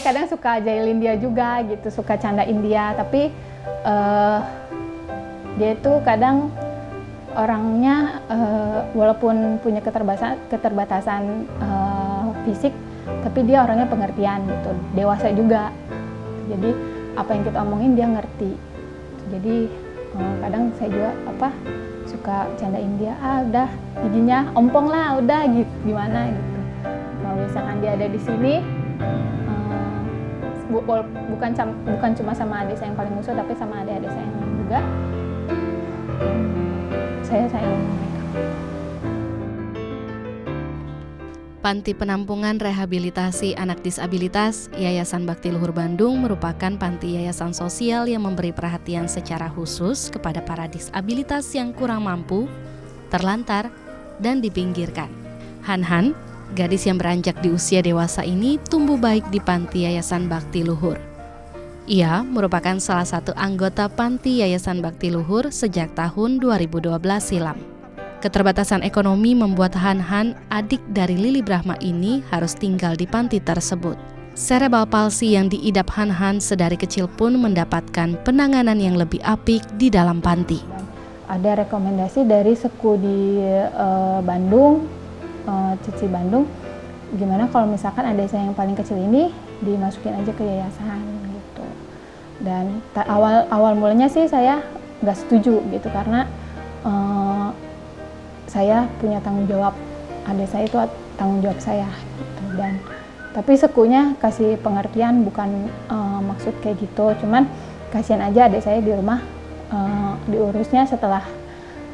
saya kadang suka jailin dia juga gitu, suka candain dia, tapi dia itu kadang orangnya walaupun punya keterbatasan fisik, tapi dia orangnya pengertian gitu, dewasa juga. Jadi apa yang kita omongin dia ngerti. Jadi kadang saya juga suka candain dia, udah giginya ompong lah, udah gitu, gimana gitu. Kalau misalkan dia ada di sini, bukan cuma sama adik saya yang paling musuh, tapi sama adik-adik saya yang lain juga. Saya sayang mereka. Panti Penampungan Rehabilitasi Anak Disabilitas Yayasan Bakti Luhur Bandung merupakan panti yayasan sosial yang memberi perhatian secara khusus kepada para disabilitas yang kurang mampu, terlantar, dan dipinggirkan. Han, gadis yang beranjak di usia dewasa ini tumbuh baik di panti Yayasan Bakti Luhur. Ia merupakan salah satu anggota panti Yayasan Bakti Luhur sejak tahun 2012 silam. Keterbatasan ekonomi membuat Han, adik dari Lili Brahma ini harus tinggal di panti tersebut. Cerebral palsy yang diidap Han sedari kecil pun mendapatkan penanganan yang lebih apik di dalam panti. Ada rekomendasi dari Seku di Bandung, Cici Bandung, gimana kalau misalkan adik saya yang paling kecil ini dimasukin aja ke yayasan gitu. Dan awal mulanya sih saya nggak setuju gitu, karena saya punya tanggung jawab, adik saya itu tanggung jawab saya gitu. Dan tapi Sekunya kasih pengertian, bukan maksud kayak gitu, cuman kasihan aja adik saya di rumah diurusnya setelah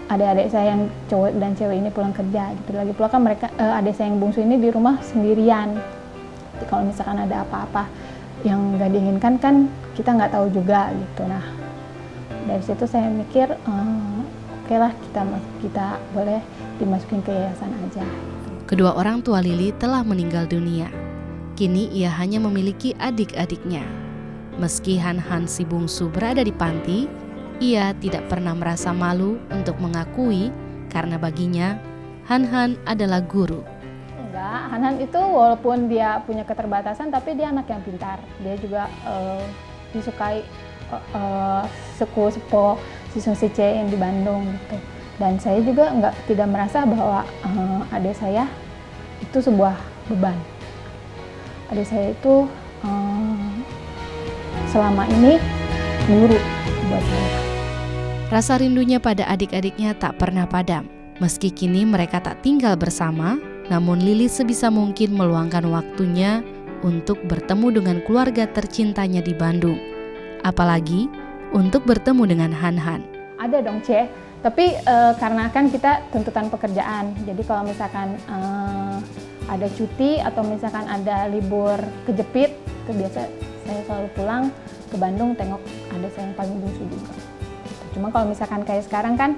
adik-adik saya yang cowok dan cewek ini pulang kerja gitu. Lagi pula kan mereka adik saya yang bungsu ini di rumah sendirian. Jadi kalau misalkan ada apa-apa yang nggak diinginkan kan kita nggak tahu juga gitu. Nah dari situ saya mikir oke lah, kita boleh dimasukin ke yayasan aja. Kedua orang tua Lili telah meninggal dunia. Kini ia hanya memiliki adik-adiknya. Meski Han si bungsu berada di panti, ia tidak pernah merasa malu untuk mengakui karena baginya Han adalah guru. Enggak, Han itu walaupun dia punya keterbatasan tapi dia anak yang pintar. Dia juga disukai sepuh si C yang di Bandung gitu. Dan saya juga tidak merasa bahwa adik saya itu sebuah beban. Adik saya itu selama ini guru buat saya. Rasa rindunya pada adik-adiknya tak pernah padam. Meski kini mereka tak tinggal bersama, namun Lili sebisa mungkin meluangkan waktunya untuk bertemu dengan keluarga tercintanya di Bandung. Apalagi untuk bertemu dengan Han. Ada dong, Ce. Tapi karena kan kita tuntutan pekerjaan, jadi kalau misalkan ada cuti atau misalkan ada libur kejepit, itu biasa saya selalu pulang ke Bandung tengok adik saya yang paling bungsu juga. Cuma kalau misalkan kayak sekarang kan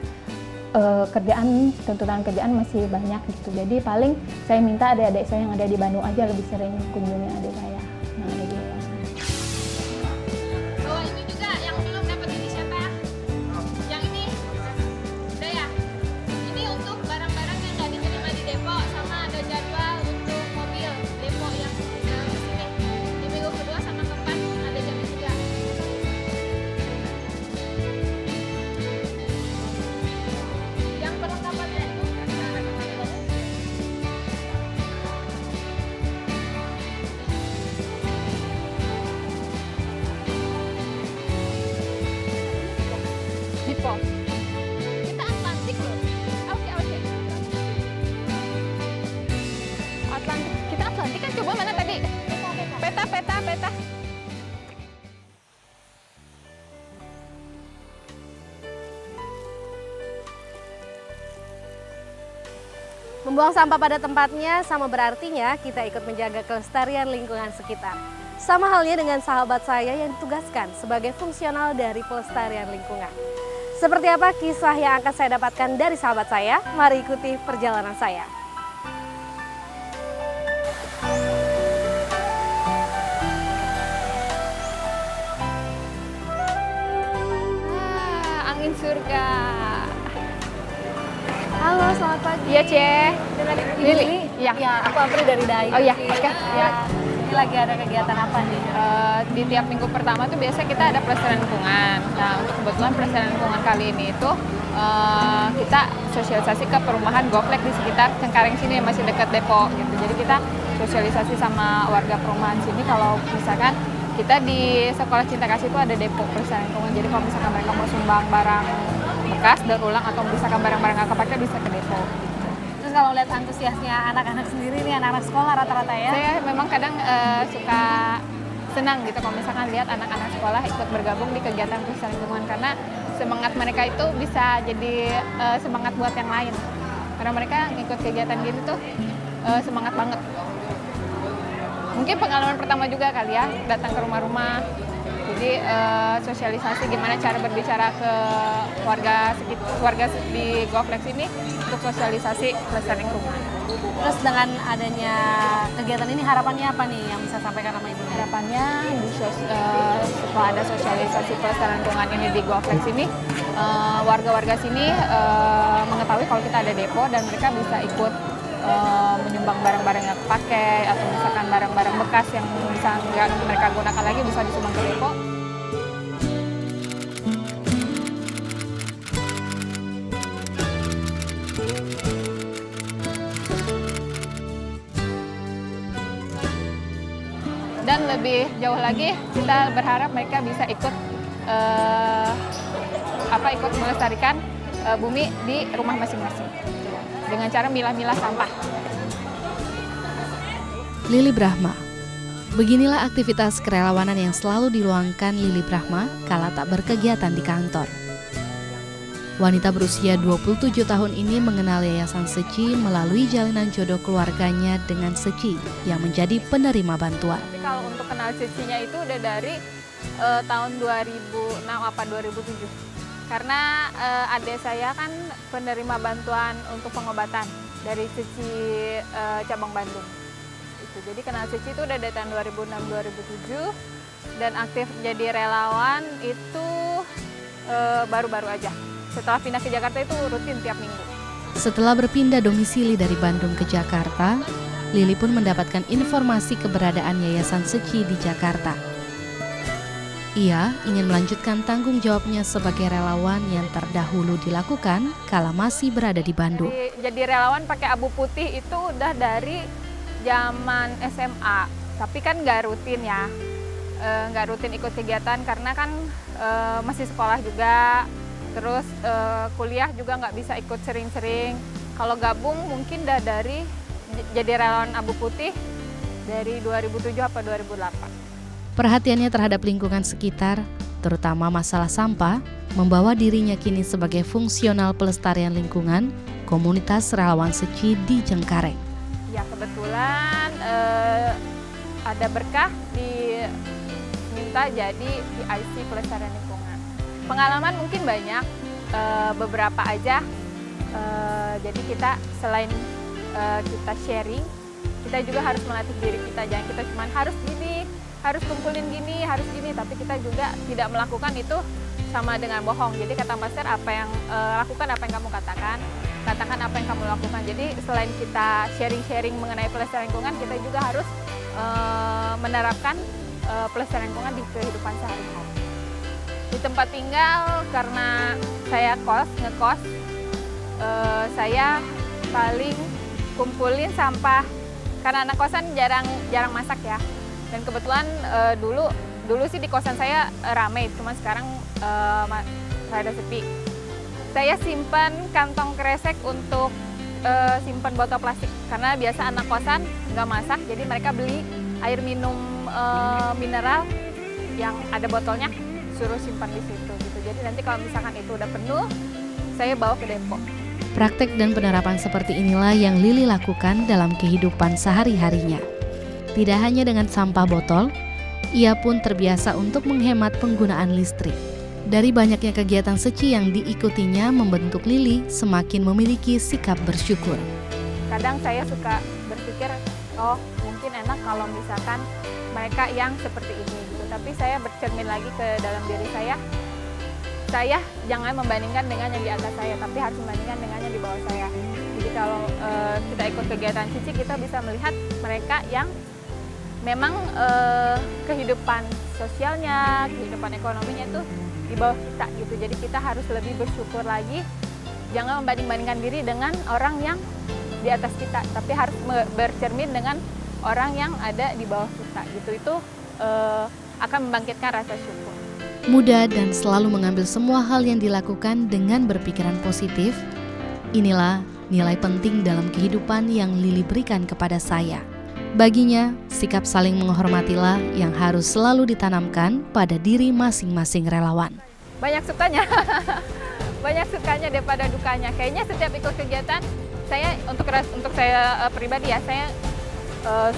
tuntutan kerjaan masih banyak gitu, jadi paling saya minta adik-adik saya yang ada di Bandung aja lebih sering kunjungi adik saya. Nah, ada di yayasan. Oh, ini juga yang belum dapat ini siapa? Yang ini? Udah ya? Ini untuk barang-barang yang nggak diterima di depo, sama ada jadwal untuk mobil depo yang ke sini. Di minggu kedua sama keempat ada jamnya juga. Yang perlengkapannya itu di pos. Kita Atlantik loh. Oke. Atlantik. Kita Atlantik kan, coba mana tadi? Peta. Membuang sampah pada tempatnya sama berartinya kita ikut menjaga kelestarian lingkungan sekitar. Sama halnya dengan sahabat saya yang ditugaskan sebagai fungsional dari pelestarian lingkungan. Seperti apa kisah yang akan saya dapatkan dari sahabat saya? Mari ikuti perjalanan saya. Angin surga. Halo, selamat pagi. Iya, Ce. Dengan Ibu Lili. Iya. Ya, aku Apri dari DAI. Oh iya, Sih. oke. Ya. ini lagi ada kegiatan apa nih? Di tiap minggu pertama tuh biasa kita ada pelestarian lingkungan. Nah, untuk kebetulan pelestarian lingkungan kali ini itu kita sosialisasi ke perumahan Goflek di sekitar Cengkareng sini, masih dekat Depok gitu. Jadi kita sosialisasi sama warga perumahan sini kalau misalkan kita di Sekolah Cinta Kasih itu ada depo pelestarian lingkungan. Jadi kalau misalkan mereka mau sumbang barang bekas daur ulang atau misalkan barang-barang nggak kepakai bisa ke depo. Terus kalau lihat antusiasnya anak-anak sendiri nih, anak-anak sekolah rata-rata ya? Saya memang kadang suka senang gitu kalau misalkan lihat anak-anak sekolah ikut bergabung di kegiatan pelestarian lingkungan, karena semangat mereka itu bisa jadi semangat buat yang lain. Karena mereka ngikut kegiatan gitu tuh semangat banget. Mungkin pengalaman pertama juga kali ya, datang ke rumah-rumah. Jadi sosialisasi gimana cara berbicara ke warga di Goflex ini untuk sosialisasi pelestarian lingkungan. Terus dengan adanya kegiatan ini harapannya apa nih yang bisa sampaikan sama Ibu? Harapannya setelah ada sosialisasi pelestarian lingkungan ini di Goflex ini, warga-warga sini mengetahui kalau kita ada depo dan mereka bisa ikut menyumbang barang-barang yang pakai atau misalkan barang-barang bekas yang bisa nggak mereka gunakan lagi bisa disumbang ke depo. Dan lebih jauh lagi kita berharap mereka bisa ikut ikut melestarikan bumi di rumah masing-masing dengan cara milah-milah sampah. Lili Brahma. Beginilah aktivitas kerelawanan yang selalu diluangkan Lili Brahma kala tak berkegiatan di kantor. Wanita berusia 27 tahun ini mengenal Yayasan Seci melalui jalinan jodoh keluarganya dengan Seci yang menjadi penerima bantuan. Tapi kalau untuk kenal Secinya itu udah dari tahun 2006 apa 2007. Karena adik saya kan penerima bantuan untuk pengobatan dari Seci cabang Bandung. Jadi kenal Seci itu udah dari tahun 2006-2007 dan aktif jadi relawan itu baru-baru aja. Setelah pindah ke Jakarta itu rutin tiap minggu. Setelah berpindah domisili dari Bandung ke Jakarta, Lili pun mendapatkan informasi keberadaan Yayasan Seci di Jakarta. Ia ingin melanjutkan tanggung jawabnya sebagai relawan yang terdahulu dilakukan kala masih berada di Bandung. Jadi relawan pakai abu putih itu udah dari zaman SMA, tapi kan nggak rutin ya, nggak rutin ikut kegiatan karena kan masih sekolah juga, terus kuliah juga nggak bisa ikut sering-sering. Kalau gabung mungkin udah dari jadi relawan abu putih dari 2007 apa 2008. Perhatiannya terhadap lingkungan sekitar, terutama masalah sampah, membawa dirinya kini sebagai fungsional pelestarian lingkungan komunitas relawan Seci di Cengkareng. Ya kebetulan ada berkah diminta jadi PIC pelestarian lingkungan. Pengalaman mungkin banyak, beberapa aja. Jadi kita selain kita sharing, kita juga harus melatih diri kita. Jangan kita cuma harus gini, harus kumpulin gini, harus gini, tapi kita juga tidak melakukan itu sama dengan bohong. Jadi kata Master, lakukan apa yang kamu katakan apa yang kamu lakukan. Jadi selain kita sharing-sharing mengenai pelestarian lingkungan, kita juga harus menerapkan pelestarian lingkungan di kehidupan sehari-hari. Di tempat tinggal, karena saya ngekos, saya paling kumpulin sampah karena anak kosan jarang masak ya. Dan kebetulan dulu sih di kosan saya ramai, cuma sekarang rada sepi. Saya simpan kantong kresek untuk simpan botol plastik karena biasa anak kosan nggak masak, jadi mereka beli air minum mineral yang ada botolnya, suruh simpan di situ gitu. Jadi nanti kalau misalkan itu udah penuh, saya bawa ke depo. Praktek dan penerapan seperti inilah yang Lili lakukan dalam kehidupan sehari-harinya. Tidak hanya dengan sampah botol, ia pun terbiasa untuk menghemat penggunaan listrik. Dari banyaknya kegiatan Seci yang diikutinya membentuk Lili semakin memiliki sikap bersyukur. Kadang saya suka berpikir, oh mungkin enak kalau misalkan mereka yang seperti ini gitu. Tapi saya bercermin lagi ke dalam diri saya jangan membandingkan dengan yang di atas saya, tapi harus membandingkan dengan yang di bawah saya. Jadi kalau kita ikut kegiatan Seci, kita bisa melihat mereka yang memang kehidupan sosialnya, kehidupan ekonominya itu di bawah kita gitu. Jadi kita harus lebih bersyukur lagi, jangan membanding-bandingkan diri dengan orang yang di atas kita, tapi harus bercermin dengan orang yang ada di bawah kita gitu. Itu akan membangkitkan rasa syukur. Mudah dan selalu mengambil semua hal yang dilakukan dengan berpikiran positif. Inilah nilai penting dalam kehidupan yang Lili berikan kepada saya. Baginya, sikap saling menghormatilah yang harus selalu ditanamkan pada diri masing-masing relawan. Banyak sukanya, banyak sukanya daripada dukanya. Kayaknya setiap ikut kegiatan, saya untuk saya pribadi ya, saya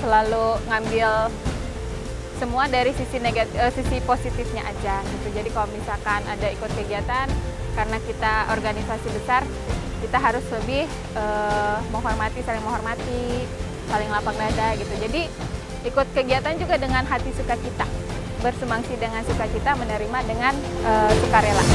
selalu ngambil semua dari sisi positifnya aja gitu. Jadi kalau misalkan ada ikut kegiatan, karena kita organisasi besar, kita harus lebih saling menghormati, saling lapang dada gitu. Jadi ikut kegiatan juga dengan hati sukacita, bersumangsi dengan sukacita, menerima dengan sukarela.